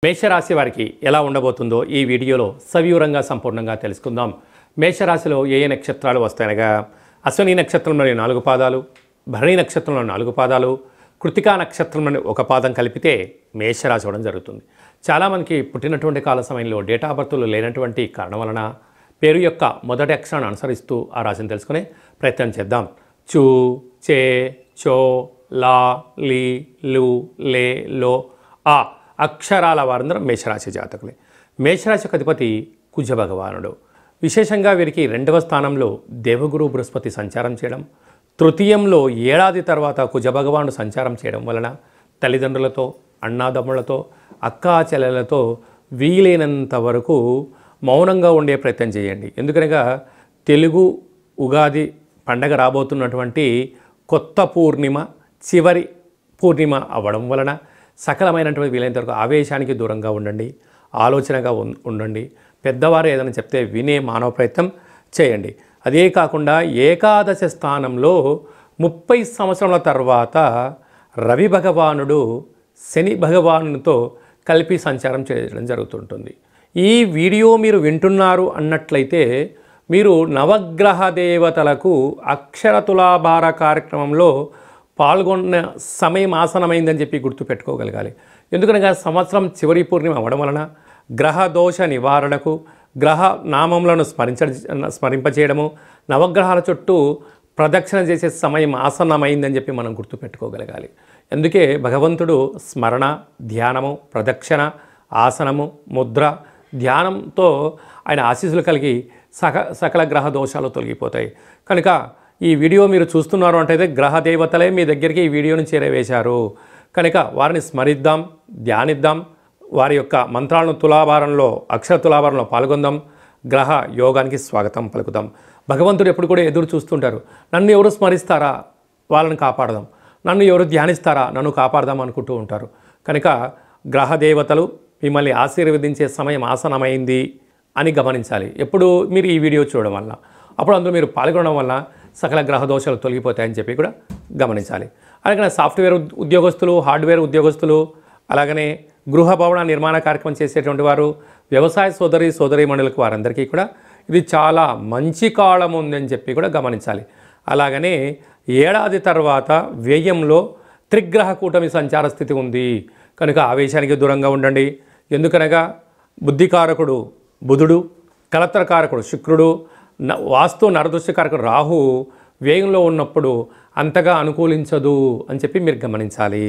మేషరాశి వారికి ఎలా ఉండబోతుందో ఈ వీడియోలో సవివరంగా సంపూర్ణంగా తెలుసుకుందాం. మేషరాశిలో ఏ ఏ నక్షత్రాలు వస్తాయనగా అశ్విని నక్షత్రంలోని 4 పాదాలు, భరణి నక్షత్రంలో 4 పాదాలు, కృతికా నక్షత్రంలోని 1 పాదం కలిపితే మేషరాశి అవడం జరుగుతుంది. చాలామందికి పుట్టినటువంటి కాల సమయంలో డేటా ఆఫ్ బర్త్లు లేనటువంటి కారణం వలన పేరు యొక్క మొదటి అక్షరాన్ని అనుసరిస్తూ ఆ రాశిని తెలుసుకునే ప్రయత్నం చేద్దాం. చూ, చే, చో, లా, లీ, లు, లే, లో, ఆ అక్షరాల వారందరూ మేషరాశి జాతకులే. మేషరాశికి అధిపతి కుజ భగవానుడు. విశేషంగా వీరికి 2వ స్థానంలో దేవగురు బృహస్పతి సంచారం చేయడం, తృతీయంలో ఏడాది తర్వాత కుజ భగవానుడు సంచారం చేయడం వలన తల్లిదండ్రులతో, అన్నాదమ్ములతో, అక్కా చెల్లెలతో వీలైనంత వరకు మౌనంగా ఉండే ప్రయత్నం చేయండి. ఎందుకనగా తెలుగు ఉగాది పండగ రాబోతున్నటువంటి కొత్త పూర్ణిమ చివరి పూర్ణిమ అవ్వడం వలన సకలమైనటువంటి వీలైనంత వరకు ఆవేశానికి దూరంగా ఉండండి, ఆలోచనగా ఉండండి. పెద్దవారు ఏదైనా చెప్తే వినే మానవ ప్రయత్నం చేయండి. అదే కాకుండా ఏకాదశ స్థానంలో 30 సంవత్సరాల తర్వాత రవి భగవానుడు శని భగవానునితో కలిపి సంచారం చేయడం జరుగుతుంటుంది. ఈ వీడియో మీరు వింటున్నారు అన్నట్లయితే మీరు నవగ్రహ దేవతలకు అక్షర తులాభార కార్యక్రమంలో పాల్గొన్న సమయం ఆసనమైందని చెప్పి గుర్తుపెట్టుకోగలగాలి. ఎందుకనగా సంవత్సరం చివరి పూర్ణిమ అవ్వడం వలన గ్రహ దోష నివారణకు, గ్రహ నామములను స్మరింపచేయడము, నవగ్రహాల చుట్టూ ప్రదక్షిణ చేసే సమయం ఆసన్నమైందని చెప్పి మనం గుర్తుపెట్టుకోగలగాలి. అందుకే భగవంతుడు స్మరణ, ధ్యానము, ప్రదక్షిణ, ఆసనము, ముద్ర, ధ్యానంతో ఆయన ఆశీస్సులు కలిగి సకల గ్రహ దోషాలు తొలగిపోతాయి. కనుక ఈ వీడియో మీరు చూస్తున్నారు అంటే గ్రహ దేవతలే మీ దగ్గరికి ఈ వీడియోని చేరవేశారు. కనుక వారిని స్మరిద్దాం, ధ్యానిద్దాం, వారి యొక్క మంత్రాలను తులాభారంలో, అక్షర తులాభారంలో పాల్గొందాం, గ్రహ యోగానికి స్వాగతం పలుకుదాం. భగవంతుడు ఎప్పుడు కూడా ఎదురు చూస్తుంటారు. నన్ను ఎవరు స్మరిస్తారా వాళ్ళని కాపాడదాం, నన్ను ఎవరు ధ్యానిస్తారా నన్ను కాపాడదాం అనుకుంటూ ఉంటారు. కనుక గ్రహ దేవతలు మిమ్మల్ని ఆశీర్వదించే సమయం ఆసనమైంది అని గమనించాలి. ఎప్పుడు మీరు ఈ వీడియో చూడడం వల్ల, అప్పుడు అందులో మీరు పాల్గొనడం వల్ల సకల గ్రహ దోషాలు తొలగిపోతాయని చెప్పి కూడా గమనించాలి. అలాగనే సాఫ్ట్వేర్ ఉద్యోగస్తులు, హార్డ్వేర్ ఉద్యోగస్తులు, అలాగనే గృహ భవన నిర్మాణ కార్యక్రమం చేసేటువంటి వారు, వ్యవసాయ సోదరీమణులకు వారందరికీ కూడా ఇది చాలా మంచి కాలం ఉందని చెప్పి కూడా గమనించాలి. అలాగనే ఏడాది తర్వాత వ్యయంలో త్రిగ్రహ కూటమి సంచార స్థితి ఉంది. కనుక ఆవేశానికి దూరంగా ఉండండి. ఎందుకనగా బుద్ధికారకుడు బుధుడు, కలత్రకారకుడు శుక్రుడు, వాస్తు నరదృష్టికారకుడు రాహు వ్యయంలో ఉన్నప్పుడు అంతగా అనుకూలించదు అని చెప్పి మీరు గమనించాలి.